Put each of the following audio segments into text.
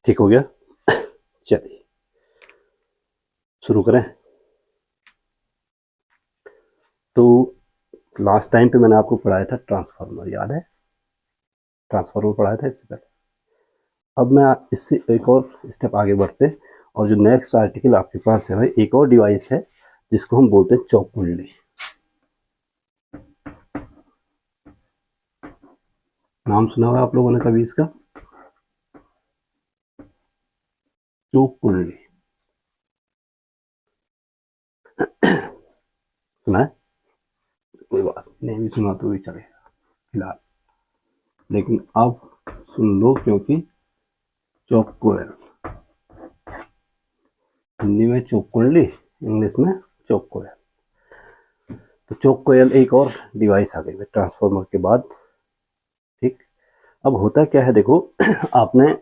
ठीक हो गया। चलिए शुरू करें। तो लास्ट टाइम पे मैंने आपको पढ़ाया था ट्रांसफार्मर, याद है? ट्रांसफार्मर पढ़ाया था इससे पहले। अब मैं इससे एक और स्टेप आगे बढ़ते, और जो नेक्स्ट आर्टिकल आपके पास है भाई, एक और डिवाइस है जिसको हम बोलते हैं चौक कुंडली। नाम सुना हुआ आप लोगों ने कभी इसका? चौक कुंडली सुना है? कोई बात नहीं भी सुना तो भी चलेगा फिलहाल, लेकिन अब सुन लो, क्योंकि चौक कोयल, हिंदी में चौक कुंडली, इंग्लिश में चौक कोयल। तो चौक कोयल एक और डिवाइस आ गई है ट्रांसफार्मर के बाद। ठीक, अब होता क्या है देखो, आपने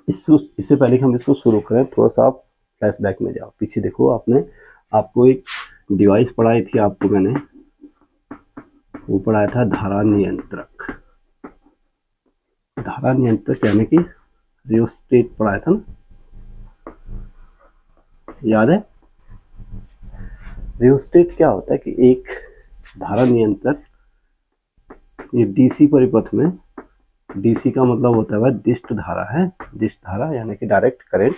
इससे पहले कि हम इसको शुरू करें, थोड़ा सा आप फ्लैशबैक में जाओ, पीछे देखो। आपको एक डिवाइस पढ़ाई थी, आपको मैंने वो पढ़ाया था धारा नियंत्रक। धारा नियंत्रक यानी कि रियोस्टेट पढ़ाया था ना, याद है? रियोस्टेट क्या होता है कि एक धारा नियंत्रक, ये डीसी परिपथ में, डीसी का मतलब होता है भाई दिष्ट धारा है, दिष्ट धारा यानी कि डायरेक्ट करंट,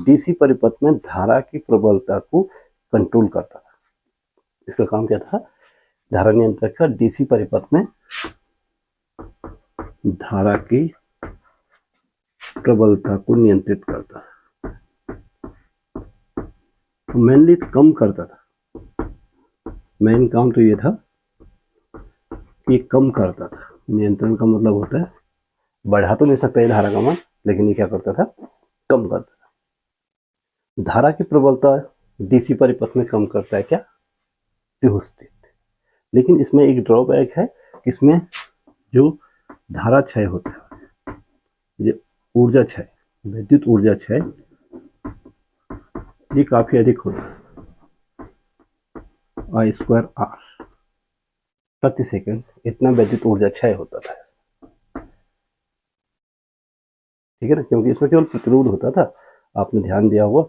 डीसी परिपथ में धारा की प्रबलता को कंट्रोल करता था। इसका काम क्या था? धारा नियंत्रक का डीसी परिपथ में धारा की प्रबलता को नियंत्रित करता था, मेनली कम करता था। मेन काम तो ये था कि कम करता था। नियंत्रण का मतलब होता है, बढ़ा तो नहीं सकता ये धारा का मान, लेकिन ये क्या करता था? कम करता था। धारा की प्रबलता डीसी परिपथ में कम करता है क्या? रियोस्टेट। लेकिन इसमें एक ड्रॉबैक है, इसमें जो धारा क्षय होता है, ये ऊर्जा क्षय, विद्युत ऊर्जा क्षय, ये काफी अधिक होता है। I²R प्रति सेकंड, इतना विद्युत ऊर्जा क्षय होता था। ठीक है ना, क्योंकि इसमें केवल प्रतिरोध होता था। आपने ध्यान दिया होगा,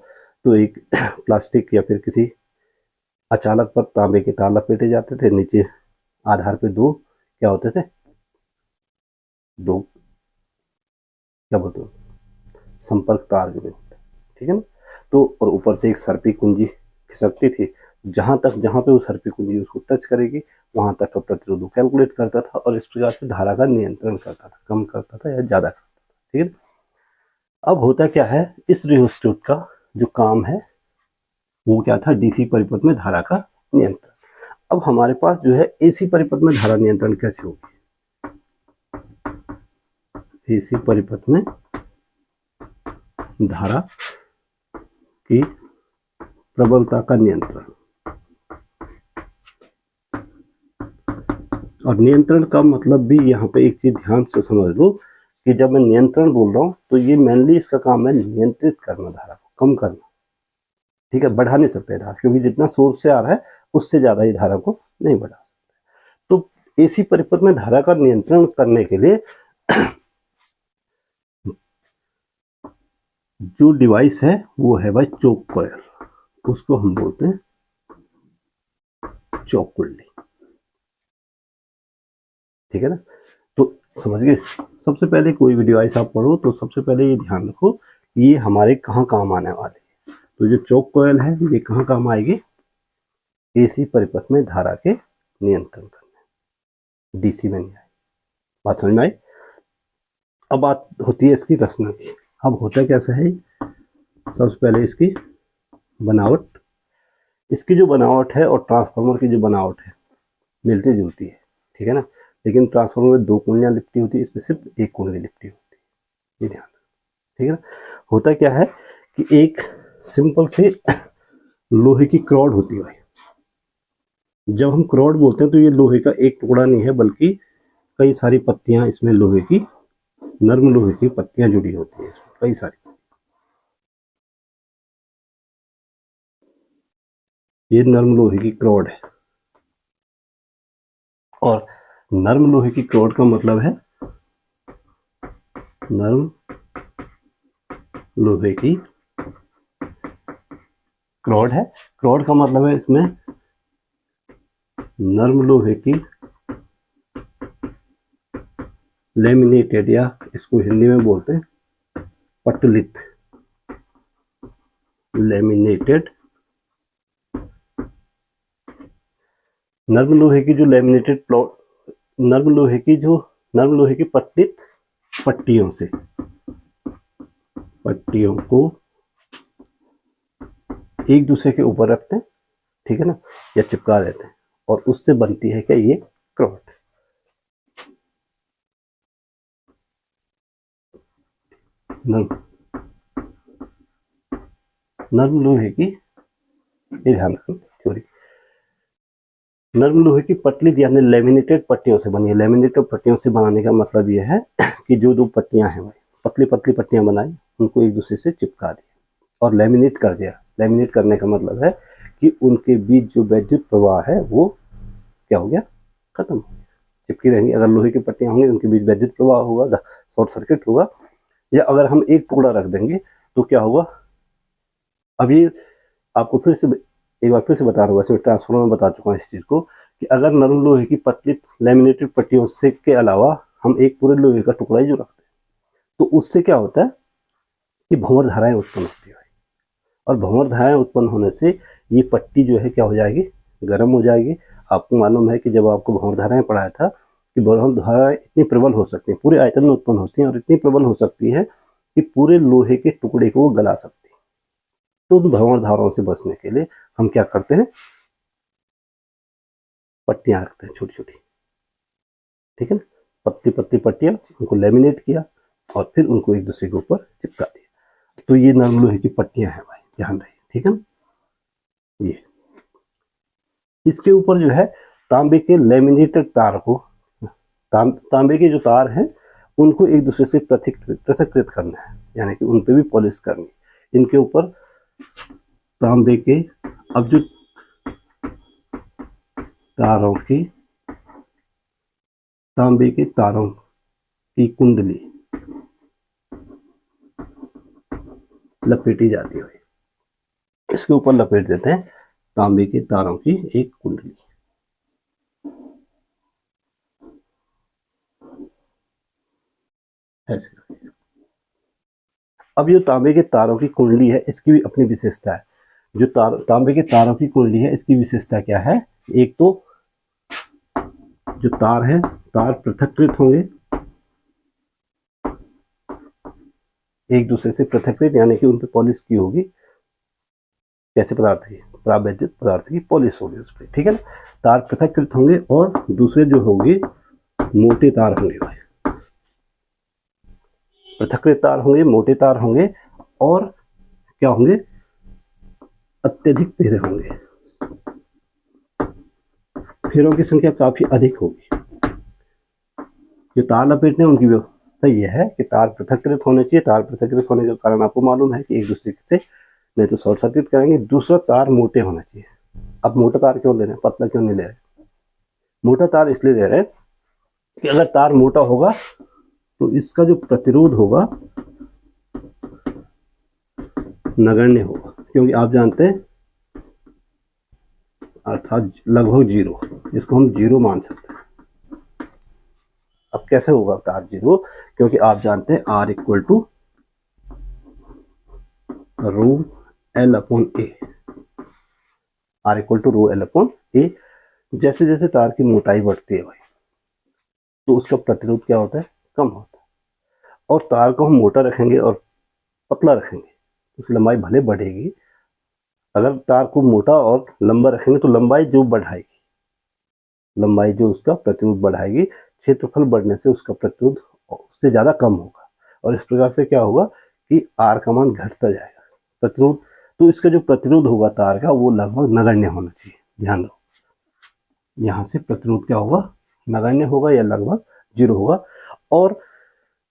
तो एक प्लास्टिक या फिर किसी अचालक पर तांबे के तार लपेटे जाते थे, नीचे आधार पे दो क्या होते थे, दो क्या बोलते हैं, संपर्क तार जुड़े होते, ठीक है ना। तो और ऊपर से एक सर्पी कुंजी खिसकती थी, जहां पे वो सर्पी कुंजी उसको टच करेगी, वहां तक का प्रतिरोध कैलकुलेट करता था, और इस प्रकार से धारा का नियंत्रण करता था, कम करता था या ज्यादा करता था। ठीक है। अब होता क्या है, इस रियोस्टेट का जो काम है वो क्या था? डीसी परिपथ में धारा का नियंत्रण। अब हमारे पास जो है एसी परिपथ में धारा नियंत्रण कैसे होगी? एसी परिपथ में धारा की प्रबलता का नियंत्रण। और नियंत्रण का मतलब भी यहाँ पे एक चीज ध्यान से समझ लो, कि जब मैं नियंत्रण बोल रहा हूँ तो ये मेनली इसका काम है नियंत्रित करना, धारा को कम करना। ठीक है, बढ़ा नहीं सकते धारा, क्योंकि जितना सोर्स से आ रहा है उससे ज्यादा ही धारा को नहीं बढ़ा सकते। तो एसी परिपथ में धारा का नियंत्रण करने के लिए जो डिवाइस है वो है भाई चोक कॉयल, उसको हम बोलते हैं चौक कुंडली। ठीक है ना, तो समझ गए। सबसे पहले कोई भी डिवाइस आप पढ़ो तो सबसे पहले ये ध्यान रखो, ये हमारे कहाँ काम आने वाले है। तो जो चौक कॉयल है ये कहाँ काम आएगी? एसी परिपथ में धारा के नियंत्रण करने, डीसी में नहीं आए। बात समझ में आई? अब बात होती है इसकी रचना की। अब होता कैसा है, सबसे पहले इसकी बनावट, इसकी जो बनावट है और ट्रांसफार्मर की जो बनावट है मिलती जुलती है। ठीक है ना, लेकिन ट्रांसफार्मर में दो कुंडलियां लिपटी होती है, इसमें सिर्फ एक कुंडली लिपटी होती है, ये ध्यान। ठीक है ना, होता क्या है कि एक सिंपल से लोहे की क्रॉड होती है भाई। जब हम क्रॉड बोलते हैं तो ये लोहे का एक टुकड़ा नहीं है, बल्कि कई सारी पत्तियां इसमें लोहे की, नर्म लोहे की पत्तियां जुड़ी होती है इसमें, कई सारी। ये नर्म लोहे की क्रॉड है, और नर्म लोहे की क्रॉड का मतलब है नर्म लोहे की क्रॉड है। क्रॉड का मतलब है इसमें नर्म लोहे की लेमिनेटेड, या इसको हिंदी में बोलते हैं पटलित, लेमिनेटेड। नर्म लोहे की जो लेमिनेटेड प्लॉट, नर्म लोहे की पटलित पट्टियों से, पट्टियों को एक दूसरे के ऊपर रखते हैं, ठीक है ना, या चिपका देते हैं, और उससे बनती है क्या, ये क्रॉड। नर्म लोहे की, ये ध्यान रखना थ्योरी, नर्म लोहे की पतली यानी लेमिनेटेड पट्टियों से बनी है। लेमिनेटेड पट्टियों से बनाने का मतलब यह है कि जो दो पट्टियां हैं भाई, पतली पतली पट्टियां बनाई, उनको एक दूसरे से चिपका दिया और लेमिनेट कर दिया। लेमिनेट करने का मतलब है कि उनके बीच जो वैद्युत प्रवाह है वो क्या हो गया, खत्म हो गया, चिपकी रहेंगी। अगर लोहे की पट्टियां होंगी उनके बीच वैद्युत प्रवाह होगा, शॉर्ट सर्किट होगा। या अगर हम एक टुकड़ा रख देंगे तो क्या होगा, अभी आपको फिर से एक बार फिर से बता रहा हूँ, वैसे ट्रांसफॉर्मर में बता चुका हूँ इस चीज़ को, कि अगर नरम लोहे की पतली लेमिनेटेड पट्टियों से के अलावा हम एक पूरे लोहे का टुकड़ा ही जो रखते हैं, तो उससे क्या होता है कि भंवर धाराएं उत्पन्न होती है। और भंवर धाराएं उत्पन्न होने से ये पट्टी जो है क्या हो जाएगी, गर्म हो जाएगी। आपको मालूम है कि जब आपको भंवर धाराएं पढ़ाया था कि भंवर धाराएं इतनी प्रबल हो सकती हैं, पूरे आयतन में उत्पन्न होती हैं और इतनी प्रबल हो सकती है कि पूरे लोहे के टुकड़े को वो गला सकती है। तो उन भंवर धाराओं से बचने के लिए हम क्या करते हैं, पट्टियां रखते हैं छोटी छोटी, ठीक है ना, पतली पतली पट्टियां, उनको लेमिनेट किया और फिर उनको एक दूसरे के ऊपर चिपका दिया। तो ये नरम लोहे की पट्टियां हैं भाई, ध्यान रहे, ठीक है ना। ये इसके ऊपर जो है तांबे के लेमिनेटेड तार को, तांबे के जो तार हैं उनको एक दूसरे से पृथक्कृत करना है, यानी कि उन पे भी पॉलिश करनी है। इनके ऊपर तांबे के, अब जो तारों की, तांबे के तारों की कुंडली लपेटी जाती है, इसके ऊपर लपेट देते हैं तांबे के तारों की एक कुंडली, ऐसे। अब ये तांबे के तारों की कुंडली है, इसकी भी अपनी विशेषता है। जो तांबे के तारों की कुंडली है, इसकी विशेषता क्या है, एक तो जो तार है, तार पृथक्कृत होंगे, एक दूसरे से पृथक्कृत, यानी कि उन पे पॉलिश की होगी, कैसे पदार्थ की, प्रावैद्युत पदार्थ की पॉलिश होगी उस पर, ठीक है ना। तार पृथक्कृत होंगे और दूसरे जो होंगे मोटे तार होंगे भाई, पृथक्कृत तार होंगे, मोटे तार होंगे, और क्या होंगे, अत्यधिक फेरे होंगे, फेरों की संख्या काफी अधिक होगी। जो तार लपेटने उनकी व्यवस्था यह है कि तार पृथक्कृत होने चाहिए। तार पृथक्कृत होने के कारण आपको मालूम है कि एक दूसरे से नहीं तो शॉर्ट सर्किट करेंगे। दूसरा, तार मोटे होना चाहिए। अब मोटा तार क्यों ले रहे हैं, पतला क्यों नहीं ले रहे, मोटा तार इसलिए ले रहे हैं कि अगर तार मोटा होगा तो इसका जो प्रतिरोध होगा नगण्य होगा, क्योंकि आप जानते हैं, अर्थात लगभग जीरो, इसको हम जीरो मान सकते हैं। अब कैसे होगा तार जीरो, क्योंकि आप जानते हैं R equal to rho L upon A, R equal to rho L upon A. जैसे जैसे तार की मोटाई बढ़ती है भाई, तो उसका प्रतिरोध क्या होता है, कम होता है। और तार को हम मोटा रखेंगे और पतला रखेंगे, उसकी लंबाई भले बढ़ेगी। अगर तार को मोटा और लंबा रखेंगे तो लंबाई जो बढ़ाएगी, लंबाई जो उसका प्रतिरोध बढ़ाएगी, क्षेत्रफल बढ़ने से उसका प्रतिरोध उससे ज़्यादा कम होगा। और इस प्रकार से क्या होगा कि आर का मान घटता जाएगा, प्रतिरोध। तो इसका जो प्रतिरोध होगा तार का, वो लगभग नगण्य होना चाहिए। ध्यान दो, यहाँ से प्रतिरोध क्या होगा, नगण्य होगा या लगभग जीरो होगा। और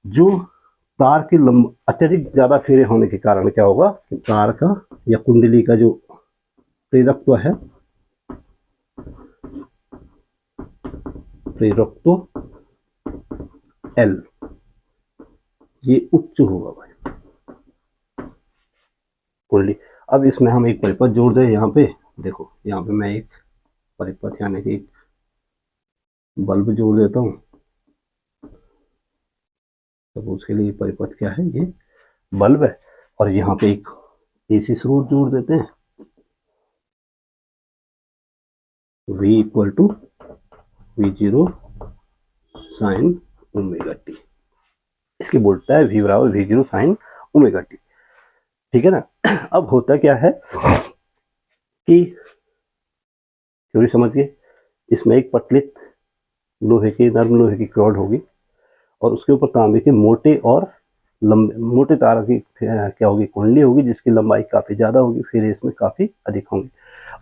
जो तार की अत्यधिक ज़्यादा फेरे होने के कारण क्या होगा कि तार का या कुंडली का जो प्रेरकत्व है, प्रेरकत्व एल, ये उच्च होगा भाई, कुंडली। अब इसमें हम एक परिपथ जोड़ दें। यहाँ पे देखो, यहाँ पे मैं एक परिपथ यानी कि एक बल्ब जोड़ देता हूँ। तो उसके लिए परिपथ क्या है, ये बल्ब है। और यहाँ पे एक एसी स्रोत जोड़ देते हैं, V equal to V0 sine omega t. इसकी बोलता है V बराबर V0 साइन ओमेगा टी, ठीक है ना। अब होता क्या है कि थ्योरी समझिए, इसमें एक पतली लोहे की, नर्म लोहे की रॉड होगी और उसके ऊपर तांबे के मोटे और लंबे, मोटे तार की क्या होगी, कुंडली होगी, जिसकी लंबाई काफ़ी ज़्यादा होगी, फिर इसमें काफ़ी अधिक होंगी।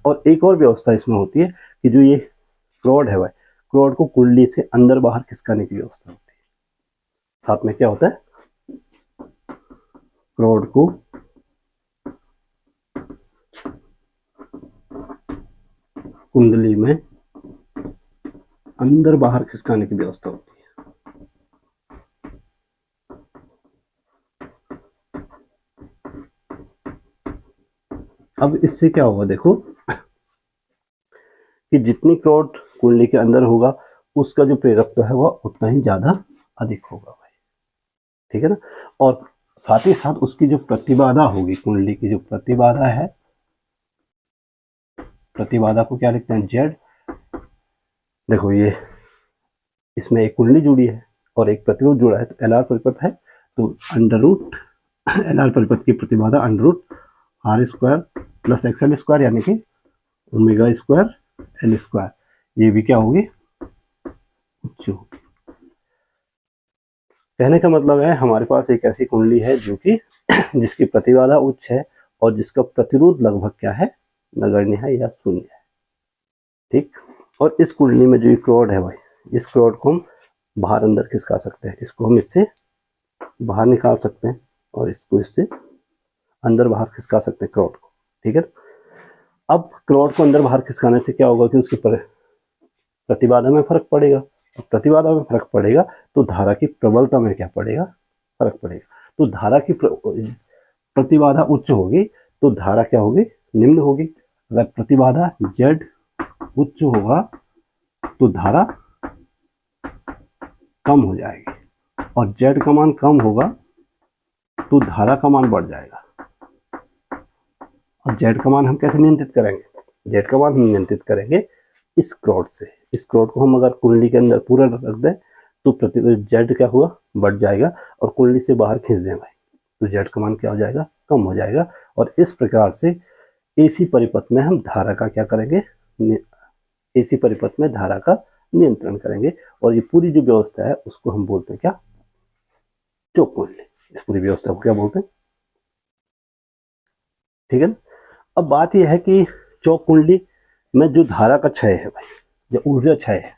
और एक और व्यवस्था इसमें होती है कि जो ये रॉड है भाई, रॉड को कुंडली से अंदर बाहर खिसकाने की व्यवस्था होती है। साथ में क्या होता है, रॉड को कुंडली में अंदर बाहर खिसकाने की व्यवस्था होती है। अब इससे क्या होगा, देखो कि जितनी रॉड कुंडली के अंदर होगा उसका जो प्रेरकत्व है वह उतना ही ज्यादा अधिक होगा भाई, ठीक है ना। और साथ ही साथ उसकी जो प्रतिबाधा होगी, कुंडली की जो प्रतिबाधा है, प्रतिबाधा को क्या लिखते हैं, जेड। देखो ये इसमें एक कुंडली जुड़ी है और एक प्रतिरोध जुड़ा है, तो एल आर परिपथ है, तो अंडर रूट एल आर परिपथ की प्रतिबाधा under root R square plus XL square यानी कि ओमेगा स्क्वायर एल स्क्वायर, ये भी क्या होगी, उच्च होगी। कहने का मतलब है हमारे पास एक ऐसी कुंडली है जो कि जिसकी प्रतिबाधा उच्च है और जिसका प्रतिरोध लगभग क्या है, नगण्य है या शून्य है, ठीक। और इस कुंडली में जो एक रॉड है भाई, इस रॉड को हम बाहर अंदर खिसका सकते हैं, इसको हम इससे बाहर निकाल सकते हैं और इसको इससे अंदर बाहर खिसका सकते हैं रॉड को, ठीक है। अब रॉड को अंदर बाहर खिसकाने से क्या होगा कि उसकी प्रतिबाधा में फर्क पड़ेगा, और प्रतिबाधा में फर्क पड़ेगा तो धारा की प्रबलता में क्या पड़ेगा, फर्क पड़ेगा। तो धारा की प्रतिबाधा उच्च होगी तो धारा क्या होगी, निम्न होगी। अगर प्रतिबाधा Z उच्च होगा तो धारा कम हो जाएगी और Z का मान कम होगा तो धारा का मान बढ़ जाएगा। और Z का मान हम कैसे नियंत्रित करेंगे, Z का मान हम नियंत्रित करेंगे इस रॉड से। इस रॉड को हम अगर कुंडली के अंदर पूरा रख दें तो प्रतिरोध Z क्या हुआ, बढ़ जाएगा, और कुंडली से बाहर खींच दें भाई तो Z का मान क्या हो जाएगा, कम हो जाएगा। और इस प्रकार से एसी परिपथ में हम धारा का क्या करेंगे, एसी परिपथ में धारा का नियंत्रण करेंगे। और ये पूरी जो व्यवस्था है उसको हम बोलते हैं क्या, चौक कुंडली। इस पूरी व्यवस्था को क्या बोलते हैं, ठीक है ना। अब बात यह है कि चौक कुंडली में जो धारा का क्षय है भाई, जो ऊर्जा क्षय है,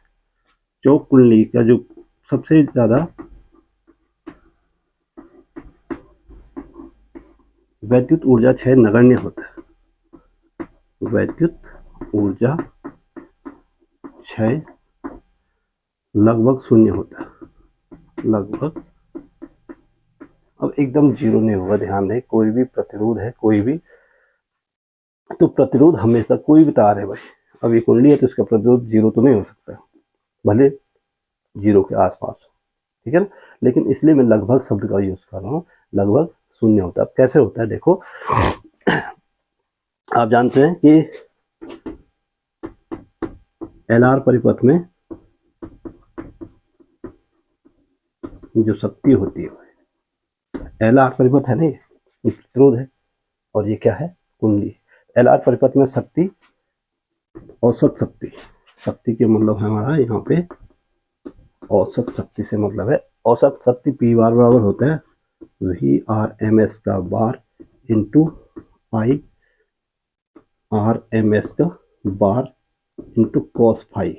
चौक कुंडली का जो सबसे ज्यादा वैद्युत ऊर्जा क्षय नगण्य होता है, वैद्युत ऊर्जा क्षय लगभग शून्य होता है, लगभग। अब एकदम जीरो नहीं होगा, ध्यान दें, कोई भी प्रतिरोध है, कोई भी, तो प्रतिरोध हमेशा, कोई भी तार है भाई, अब ये कुंडली है तो इसका प्रतिरोध जीरो तो नहीं हो सकता, भले जीरो के आसपास, ठीक है ना। लेकिन इसलिए मैं लगभग शब्द का यूज कर रहा हूँ, लगभग शून्य होता है। अब कैसे होता है देखो, आप जानते हैं कि एल आर परिपथ में जो शक्ति होती है, एल आर परिपथ है ना, ये प्रतिरोध है और ये क्या है, कुंडली। एल आर परिपथ में शक्ति, औसत शक्ति, शक्ति के मतलब है हमारा यहाँ पे औसत शक्ति से मतलब है, औसत शक्ति P बार बराबर होता है VRMS का बार इंटू IRMS का बार इंटू कॉस फाई।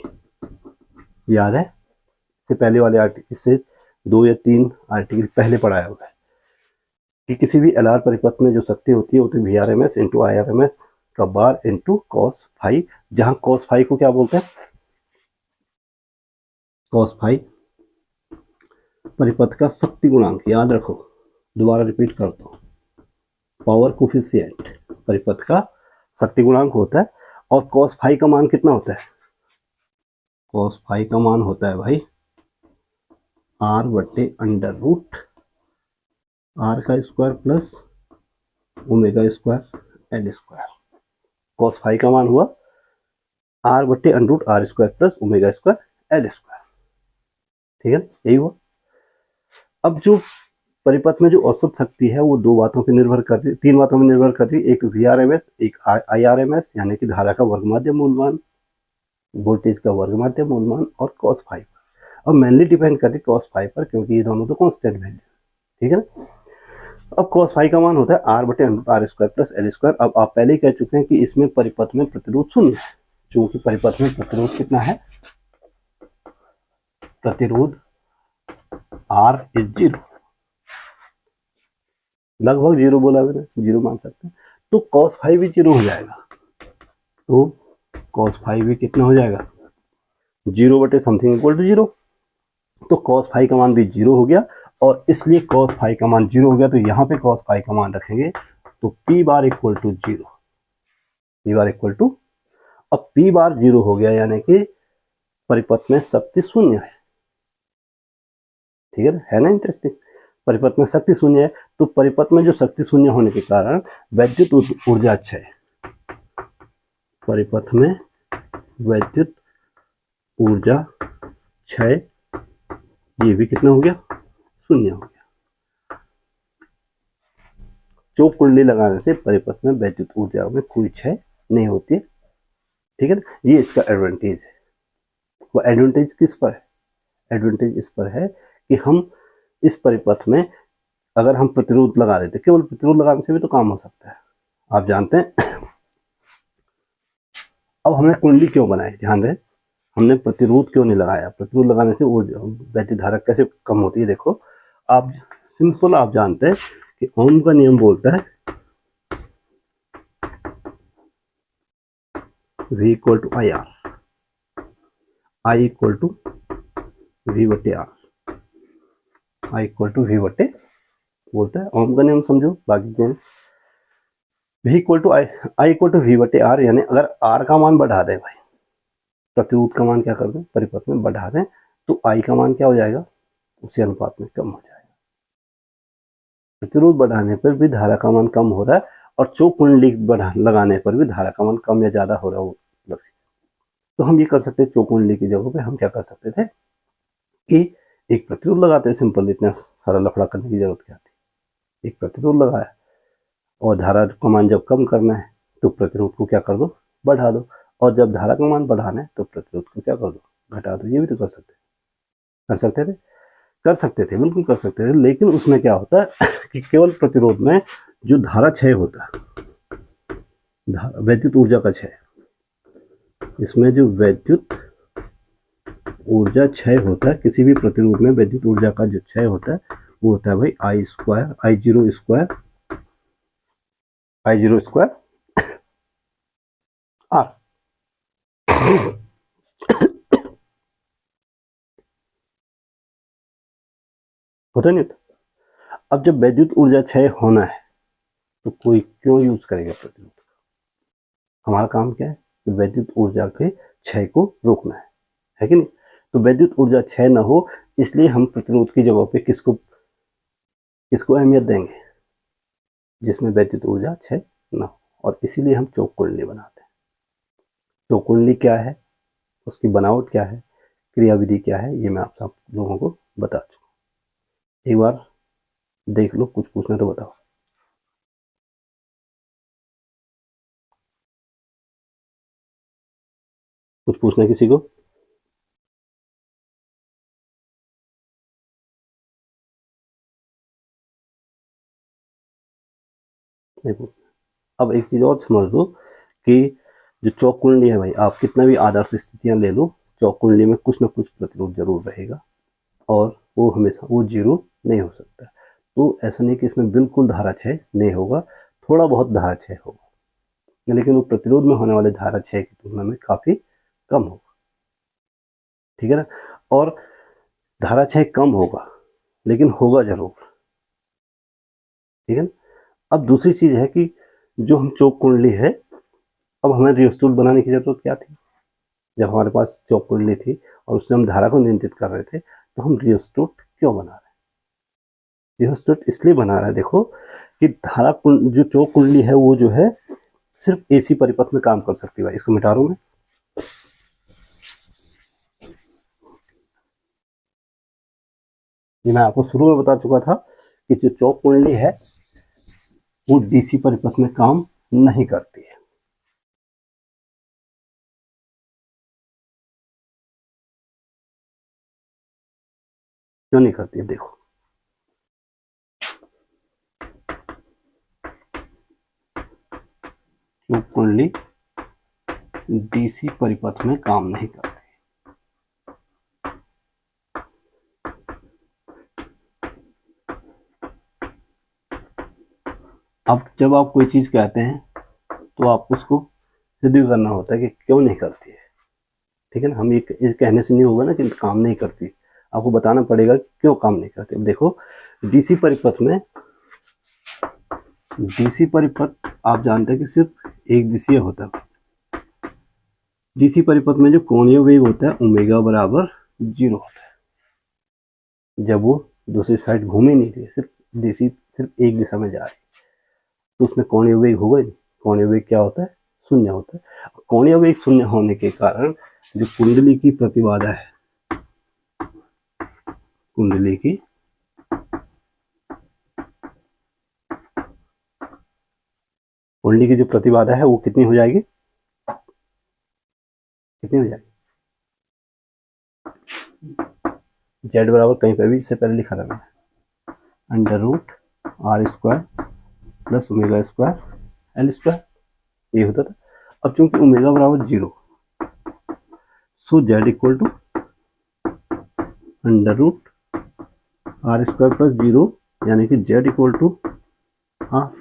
याद है, इससे पहले वाले आर्टिकल, इससे 2 या 3 आर्टिकल पहले पढ़ाया हुआ है कि किसी भी एल आर परिपथ में जो शक्ति होती है वो तो VRMS इंटू IRMS का बार इंटू कॉस फाई, जहां कॉस फाई को क्या बोलते हैं, कॉस फाई परिपथ का शक्ति गुणांक, याद रखो, दोबारा रिपीट करता हूँ, पावर कोफिशिएंट परिपथ का शक्ति गुणांक होता है। और कॉस फाई का मान कितना होता है? कॉस फाई का मान होता है भाई आर बटे अंडर रूट आर का square plus omega square L square. Cos phi का मान हुआ आर बटे under root R square plus omega square L square. ठीक है, यही हुआ। अब जो परिपथ में जो औसत शक्ति है वो दो बातों पर निर्भर कर रही, तीन बातों में निर्भर कर रही है। एक VRMS, एक IRMS यानी कि धारा का वर्गमाध्य मूलमान, वोल्टेज का वर्गमाध्य मूलमान और कॉस फाई पर। अब मेनली डिपेंड कर रही कॉस फाई पर, क्योंकि ये दोनों तो कांस्टेंट वैल्यू। ठीक है ना। अब कॉस फाई का मान होता है आर बटे R square plus L square. अब आप पहले ही कह चुके हैं कि इसमें परिपथ में प्रतिरोध शून्य है, क्योंकि परिपथ में प्रतिरोध कितना है? प्रतिरोध आर इज 0, लगभग 0 बोला मैंने, 0 मान सकते हैं। तो कॉस फाई भी 0 हो जाएगा। तो कॉस फाई भी कितना हो जाएगा? 0 बटे समथिंग इक्वल टू 0। तो कॉस फाई का मान भी 0 हो गया, और इसलिए कॉस फाई का मान 0 हो गया। तो यहाँ पे कॉस फाई का मान रखेंगे तो P bar equal to 0, P bar equal to, अब P बार 0 हो गया यानी कि परिपथ में शक्ति शून्य है। ठीक है ना, इंटरेस्टिंग। परिपथ में शक्ति शून्य है, तो परिपथ में जो शक्ति शून्य होने के कारण वैद्युत ऊर्जा क्षय, परिपथ में वैद्युत ऊर्जा क्षय ये भी कितना हो गया? शून्य हो गया। चौक कुंडली लगाने से परिपथ में वैद्युत ऊर्जा में कोई क्षय नहीं होती है। ठीक है ना, ये इसका एडवांटेज है। वो एडवांटेज किस पर है? एडवांटेज इस पर है कि हम इस परिपथ में अगर हम प्रतिरोध लगा देते, केवल प्रतिरोध लगाने से भी तो काम हो सकता है, आप जानते हैं। अब हमने कुंडली क्यों बनाई, ध्यान रहे, हमने प्रतिरोध क्यों नहीं लगाया? प्रतिरोध लगाने से वैद्युत धारा कैसे कम होती है? देखो आप सिंपल, आप जानते हैं कि ओम का नियम बोलता है V equal to I R, I equal to V बटे R, I equal to V बटे, बोलता है ओम का नियम, समझो बाकी चीजें। V equal to I equal to V बटे आर, यानी अगर आर का मान बढ़ा दें भाई, प्रतिरोध का मान क्या कर दें परिपथ में बढ़ा दें, तो आई का मान क्या हो जाएगा? उसी अनुपात में कम हो जाएगा। प्रतिरोध बढ़ाने पर भी धारा का मान कम हो रहा है, और चौक कुंडली लगाने पर भी धारा का मान कम या ज्यादा हो रहा है। तो हम ये कर सकते हैं, चौक कुंडली की जगह पे हम क्या कर सकते थे कि एक प्रतिरोध लगाते हैं, सिंपल, इतना सारा लफड़ा करने की जरूरत क्या थी। एक प्रतिरोध लगाया, और धारा का मान जब कम करना है तो प्रतिरोध को क्या कर दो? बढ़ा दो। और जब धारा का मान बढ़ाना है तो प्रतिरोध को क्या कर दो? घटा दो। ये भी तो कर सकते कर सकते थे, बिल्कुल कर सकते थे। लेकिन उसमें क्या होता है कि केवल प्रतिरोध में जो धारा क्षय होता है, वैद्युत ऊर्जा का क्षय, इसमें जो वैद्युत ऊर्जा क्षय होता है, किसी भी प्रतिरोध में वैद्युत ऊर्जा का जो क्षय होता है वो होता है भाई I square, I zero square R. होता नहीं होता? अब जब वैद्युत ऊर्जा क्षय होना है तो कोई क्यों यूज करेगा प्रतिरोध? हमारा काम क्या है कि वैद्युत ऊर्जा के क्षय को रोकना है कि नहीं? तो वैद्युत ऊर्जा क्षय न हो, इसलिए हम प्रतिरोध की जगह पे किसको अहमियत देंगे? जिसमें वैद्युत ऊर्जा क्षय न हो, और इसीलिए हम चौक कुंडली बनाते हैं। चौक कुंडली क्या है, उसकी बनावट क्या है, क्रियाविधि क्या है, ये मैं आप सब लोगों को बता चुका। एक बार देख लो, कुछ पूछना तो बताओ। कुछ पूछना है किसी को? नहीं पूछना। अब एक चीज और समझ लो कि जो चौक कुंडली है भाई, आप कितना भी आदर्श स्थितियां ले लो, चौक कुंडली में कुछ ना कुछ प्रतिरोध जरूर रहेगा, और वो हमेशा वो जीरो नहीं हो सकता। तो ऐसा नहीं कि इसमें बिल्कुल धारा क्षय नहीं होगा, थोड़ा बहुत धारा क्षय होगा, लेकिन वो प्रतिरोध में होने वाले धारा क्षय की तुलना में काफी कम होगा। ठीक है ना? और धारा क्षय कम होगा, लेकिन होगा जरूर। ठीक है ना? अब दूसरी चीज है कि जो हम चौक कुंडली है, अब हमें रियोस्टेट बनाने की जरूरत क्या थी? जब हमारे पास चौक कुंडली थी और उससे हम धारा को नियंत्रित कर रहे थे, तो हम रियोस्टेट क्यों बना रहे हैं? रियोस्टेट इसलिए बना रहे हैं, देखो कि धारा जो चौक कुंडली है वो जो है सिर्फ एसी परिपथ में काम कर सकती है। इसको मिटा रहा हूं मैं। ये मैं आपको शुरू में बता चुका था कि जो चौक कुंडली है वो डीसी परिपथ में काम नहीं करती है। क्यों नहीं करती है? देखो, चौक कुंडली डीसी परिपथ में काम नहीं करती। अब जब आप कोई चीज कहते हैं तो आपको उसको सिद्ध करना होता है कि क्यों नहीं करती है। ठीक है ना, हम ये कहने से नहीं होगा ना कि काम नहीं करती, आपको बताना पड़ेगा कि क्यों काम नहीं करती। अब देखो, डीसी परिपथ में, डीसी परिपथ आप जानते हैं कि सिर्फ एक दिशीय होता है। डीसी परिपथ में जो कोणीय वेग होता है ओमेगा बराबर 0 होता है। जब वो दूसरी साइड घूम ही नहीं रही, सिर्फ डीसी सिर्फ एक दिशा में जा रही, तो उसमें कोणीय वेग होगा ही। कोणीय वेग क्या होता है? शून्य होता है। कोणीय वेग शून्य होने के कारण जो कुंडली की प्रतिबाधा है, कुंडली की जो प्रतिबाधा है वो कितनी हो जाएगी? कितनी हो जाएगी? जेड बराबर कहीं पर भी इससे पहले लिखा था मैंने, under root R square plus omega square L square, ये होता था। अब चूंकि ओमेगा बराबर 0, so Z equal to under root R square plus 0, यानी कि जेड इक्वल टू आर।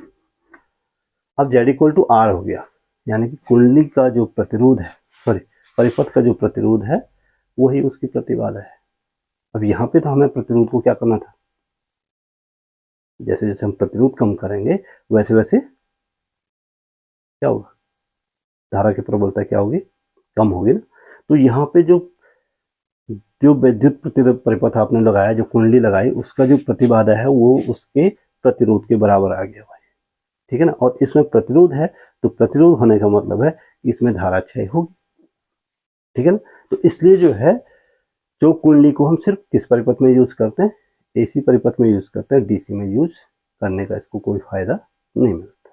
अब जेड इक्वल टू आर हो गया, यानी कि कुंडली का जो प्रतिरोध है, सॉरी परिपथ का जो प्रतिरोध है वही उसकी प्रतिबाधा है। अब यहाँ पे तो हमें प्रतिरोध को क्या करना था? जैसे जैसे हम प्रतिरोध कम करेंगे वैसे वैसे क्या होगा? धारा की प्रबलता क्या होगी? कम होगी ना। तो यहाँ पे जो जो विद्युत परिपथ आपने लगाया, जो कुंडली लगाई, उसका जो प्रतिबाधा है वो उसके प्रतिरोध के बराबर आ गया भाई। ठीक है ना, और इसमें प्रतिरोध है तो प्रतिरोध होने का मतलब है कि इसमें धारा क्षय होगी। ठीक है ना, तो इसलिए जो है जो कुंडली को हम सिर्फ किस परिपथ में यूज करते हैं? एसी परिपथ में यूज करते हैं। डीसी में यूज करने का इसको कोई फायदा नहीं मिलता।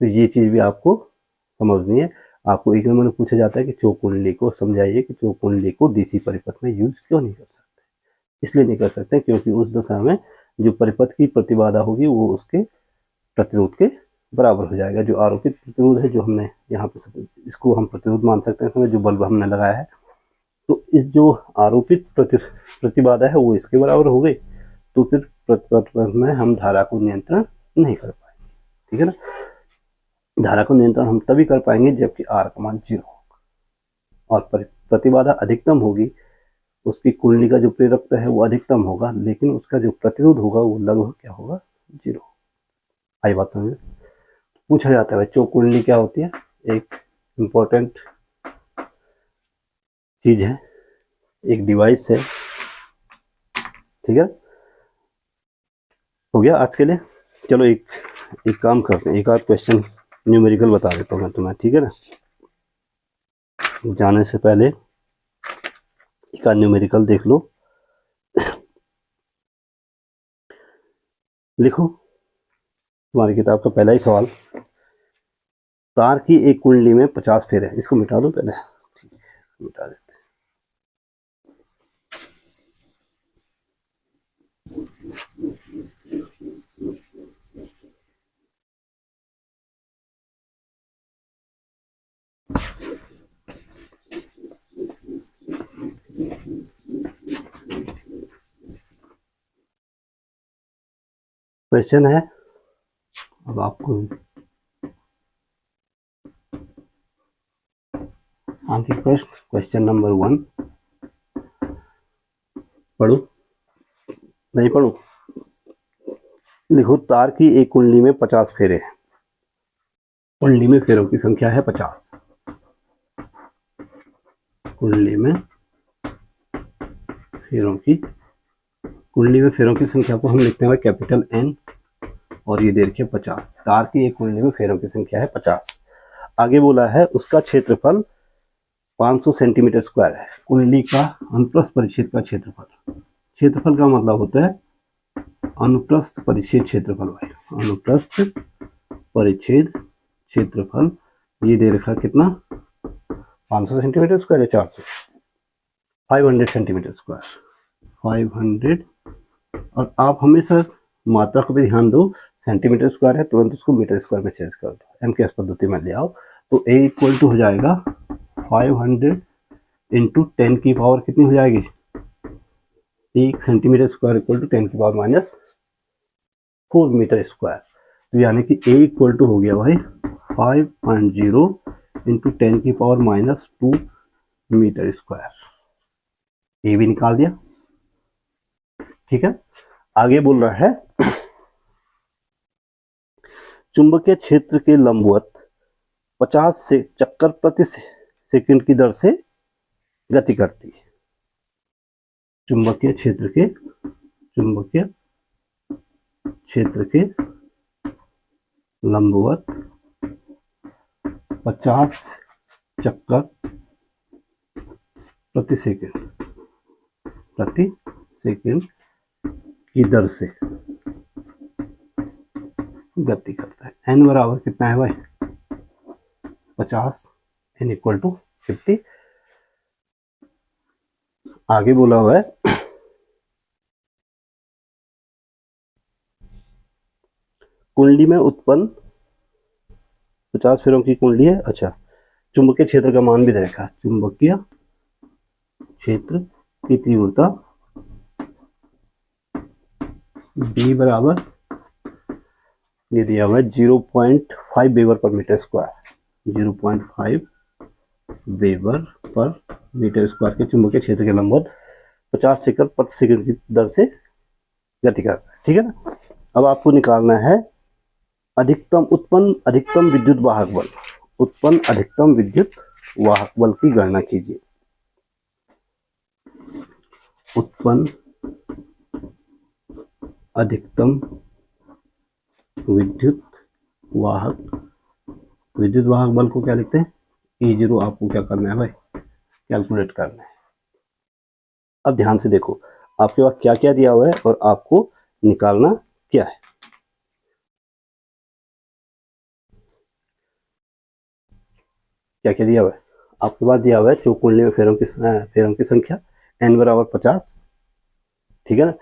तो ये चीज भी आपको समझनी है। आपको एक नंबर में पूछा जाता है कि चौक कुंडली को समझाइए कि चौक कुंडली को डीसी परिपथ में यूज क्यों नहीं कर सकते? इसलिए नहीं कर सकते क्योंकि उस दशा में जो परिपथ की प्रतिबाधा होगी वो उसके प्रतिरोध के बराबर हो जाएगा। जो आरोपित प्रतिरोध है, जो हमने यहाँ पे, इसको हम प्रतिरोध मान सकते हैं, जो बल्ब हमने लगाया है, तो इस जो आरोपित प्रतिबाधा है वो इसके बराबर हो गई, तो फिर प्रतिपथ में हम धारा को नियंत्रण नहीं कर पाएंगे। ठीक है ना, धारा को नियंत्रण हम तभी कर पाएंगे जबकि आर का मान 0 होगा और प्रतिबाधा अधिकतम होगी। उसकी कुंडली का जो प्रेरकत्व है वो अधिकतम होगा, लेकिन उसका जो प्रतिरोध होगा वो लगभग क्या होगा? 0। आई बात समझ? पूछा जाता है चौक कुंडली क्या होती है? एक इंपॉर्टेंट चीज है, एक डिवाइस है। ठीक है, हो गया आज के लिए। चलो एक काम करते हैं, एक आध क्वेश्चन न्यूमेरिकल बता देता हूँ मैं तुम्हें। ठीक है ना, जाने से पहले एक आध न्यूमेरिकल देख लो। लिखो तुम्हारी किताब का पहला ही सवाल, तार की एक कुंडली में 50 फेरे। इसको मिटा दो पहले, ठीक है, इसको मिटा देते हैं। क्वेश्चन है, अब आपको आंखी प्रश्न, क्वेश्चन नंबर 1 पढ़ो, नहीं पढ़ो? लिखो तार की एक कुंडली में 50 फेरे हैं। कुंडली में फेरों की संख्या है 50। कुंडली में फेरों की संख्या को हम लिखते हैं कैपिटल एन, और ये दे रखी है 50। तार की एक कुंडली में फेरों की संख्या है 50। आगे बोला है उसका क्षेत्रफल 500 सेंटीमीटर स्क्वायर है। कुंडली का अनुप्रस्थ परिच्छेद का क्षेत्रफल, क्षेत्रफल का मतलब होता है अनुप्रस्थ परिच्छेद क्षेत्रफल भाई, अनुप्रस्थ परिच्छेद क्षेत्रफल। ये दे रखा कितना, 500 सेंटीमीटर स्क्वायर है, 400, 500 सेंटीमीटर स्क्वायर, 500। और आप हमेशा मात्रा को भी ध्यान दो, सेंटीमीटर स्क्वायर है तुरंत उसको मीटर स्क्वायर में चेंज कर दो, एम के एस पद्धति में ले आओ। तो ए इक्वल टू हो जाएगा 500 इंटू 10 की पावर कितनी हो जाएगी, 1 सेंटीमीटर स्क्वायर इक्वल टू 10 की पावर माइनस 4 मीटर स्क्वायर। तो यानी कि ए इक्वल टू हो गया भाई 5.0 इंटू 10 की पावर माइनस 2 मीटर स्क्वायर। ए भी निकाल दिया, ठीक है। आगे बोल रहा है चुंबकीय क्षेत्र के लंबवत 50 से चक्कर प्रति सेकंड की दर से गति करती है। चुंबकीय क्षेत्र के लंबवत 50 चक्कर प्रति सेकंड की दर से गति करता है। एन बराबर कितना है भाई, 50, एन इक्वल टू 50। आगे बोला हुआ है कुंडली में उत्पन्न 50 फेरों की कुंडली है। अच्छा, चुंबकीय क्षेत्र का मान भी दे रखा है। चुंबकीय क्षेत्र की तीव्रता B बराबर ये दिया हुआ है 0.5 weber per metre square, 0.5 weber per metre square के चुंबकीय क्षेत्र के लंबवत 50 चक्कर प्रति सेकंड की दर से गति करता है, ठीक है ना। अब आपको निकालना है अधिकतम विद्युत वाहक बल, अधिकतम विद्युत वाहक बल की गणना कीजिए। उत्पन्न अधिकतम विद्युत वाहक बल को क्या लिखते हैं, E0। आपको क्या करना है भाई, कैलकुलेट करना है। अब ध्यान से देखो आपके पास क्या क्या दिया हुआ है और आपको निकालना क्या है। क्या क्या दिया हुआ है आपके पास, दिया हुआ है चौकुंडली में फेरों की संख्या n बराबर 50, ठीक है ना।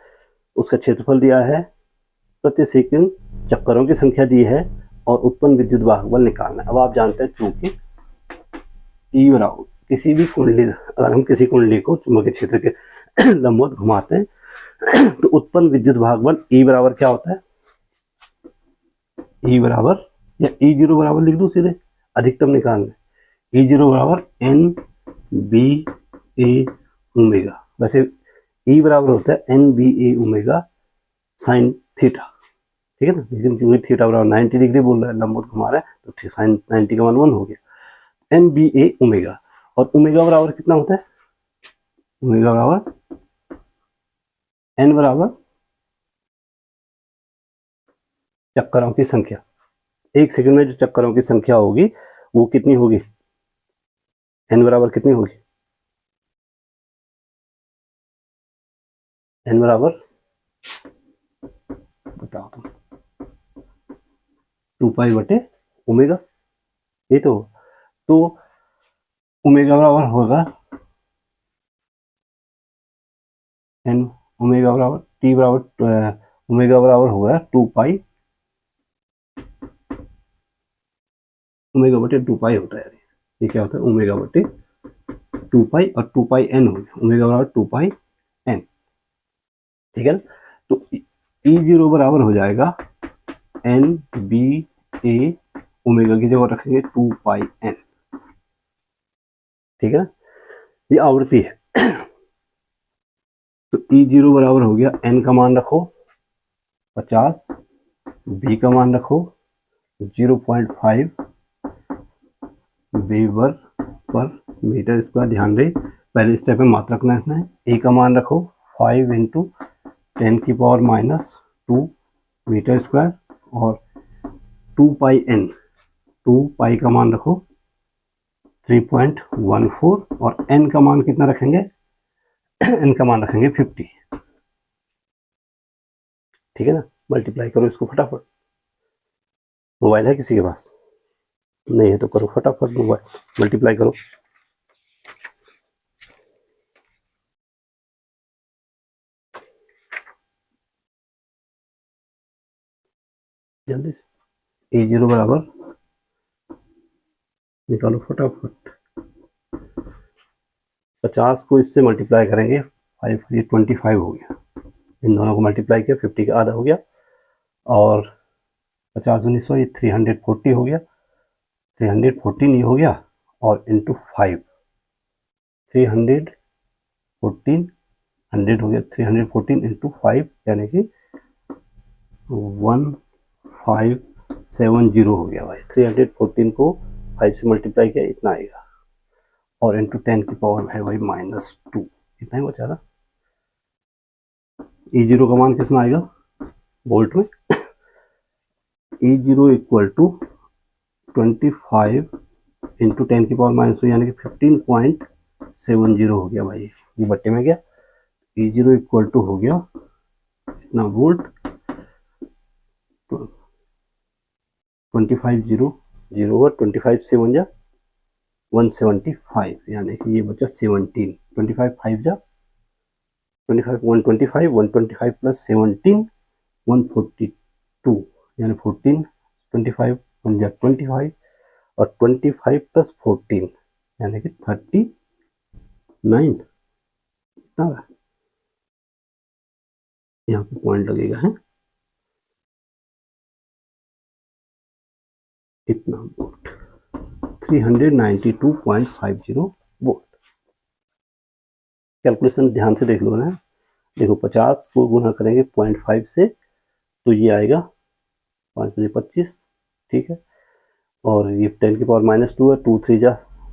उसका क्षेत्रफल दिया है, प्रति सेकंड चक्करों की संख्या दी है, और उत्पन्न विद्युत वाहक बल निकालना है। अब आप जानते हैं चूंकि ई बराबर किसी भी कुंडली, अगर हम किसी कुंडली को चुंबकीय क्षेत्र के लंबवत घुमाते हैं तो उत्पन्न विद्युत वाहक बल ई बराबर क्या होता है, ई बराबर या E0 बराबर लिख दो सीधे, अधिकतम निकालना है। E0 बराबर एन बी ए ओमेगा, वैसे ई बराबर होता है एन बी ए ओमेगा साइन थीटा, ठीक है ना। लेकिन चूंकि थीटा बराबर 90 डिग्री बोल रहा है, लंबवत घुमा रहा है, तो साइन 90 का मान 1 हो गया, एन बी ए ओमेगा। और ओमेगा बराबर कितना होता है, ओमेगा बराबर एन बराबर चक्करों की संख्या, एक सेकंड में जो चक्करों की संख्या होगी वो कितनी होगी, एन बराबर कितनी होगी, एन बराबर बताओ तुम, 2 पाई बटे ओमेगा, ये तो ओमेगा बराबर होगा एन, ओमेगा बराबर टी बराबर ओमेगा बराबर होगा 2 पाई, ओमेगा बटे 2 पाई होता है। ये क्या होता है, ओमेगा बटे 2 पाई, और 2 पाई एन हो गया, ओमेगा बराबर 2 पाई एन, ठीक है ना। तो E0 बराबर हो जाएगा एन बी ए ओमेगा की जगह रखेंगे 2 पाई एन, ठीक है ना। ये आवृत्ति है। तो E0 बराबर हो गया, एन का मान रखो 50 बी का मान रखो 0.5 वेबर पर मीटर स्क्वायर। ध्यान रहे पहले स्टेप में मात्रक रखना है। ए का मान रखो 5 इंटू 10⁻⁻2 मीटर स्क्वायर और 2 पाई का मान रखो 3.14 और n का मान कितना रखेंगे n का मान रखेंगे 50। ठीक है ना, मल्टीप्लाई करो इसको फटाफट। मोबाइल है किसी के पास? नहीं है तो करो फटाफट, मोबाइल मल्टीप्लाई करो। जल्दी से। A0 बराबर निकालो फटाफट। 50 को इससे मल्टीप्लाई करेंगे 5, ये 25 हो गया। इन दोनों को मल्टीप्लाई किया 50 का आधा हो गया और 50 1900 ये 340 हो गया। 314 ये हो गया और इंटू 5 314 100 हो गया। 314 इंटू 5 यानी कि 1570 हो गया भाई। 314 को 5 से मल्टीप्लाई किया इतना आएगा और इंटू 10 की पावर है भाई -2, इतना ही बचा रहा। E0 का मान कितना आएगा वोल्ट में? E0 इक्वल टू 25 इंटू 10 की पावर -2 यानी कि 15.70 हो गया भाई। ये बट्टे में गया। E0 इक्वल टू हो गया इतना वोल्ट 25 0 0 25 7 जा 175 यानी कि ये बचा 17। 25 5 जा 25 125 125 प्लस 17 142 यानी 14 25 1 जा 25 और 25 प्लस 14 यानी कि 39। इतना यहाँ पे पॉइंट लगेगा है इतना वोल्ट 392.50 वोल्ट। कैलकुलेशन ध्यान से देख लो ना। देखो 50 को गुना करेंगे 0.5 से तो ये आएगा 5 बजे 25। ठीक है, और ये 10 की पावर -2 है। 2 3 जा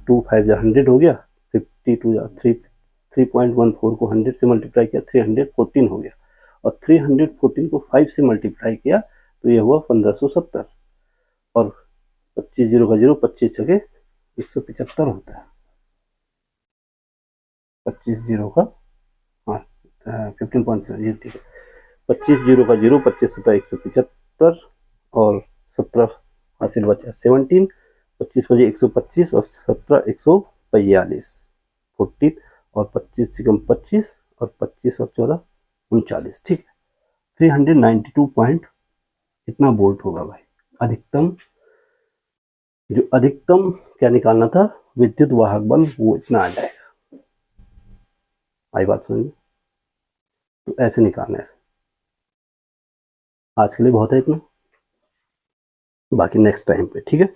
2 5 जा 100 हो गया। 52 जा 3.14 को 100 से मल्टीप्लाई किया 314 हो गया और 314 को 5 से मल्टीप्लाई किया तो ये हुआ 1570 और 25 0 का 0 25 जगह 175 होता है। 25 0 का हाँ 15.7 ये ठीक है। 25 0 का 0 25 7 175 और 17 हासिल बचा 17। 25 बजे 125 और 17 142 14 और 25 से कम 25 और 25 और 14 39। ठीक है, 392 पॉइंट इतना वोल्ट होगा भाई। अधिकतम जो अधिकतम क्या निकालना था विद्युत वाहक बल वो इतना आ जाएगा। आई बात समझ में? तो ऐसे निकालना है। आज के लिए बहुत है इतना, बाकी नेक्स्ट टाइम पे। ठीक है।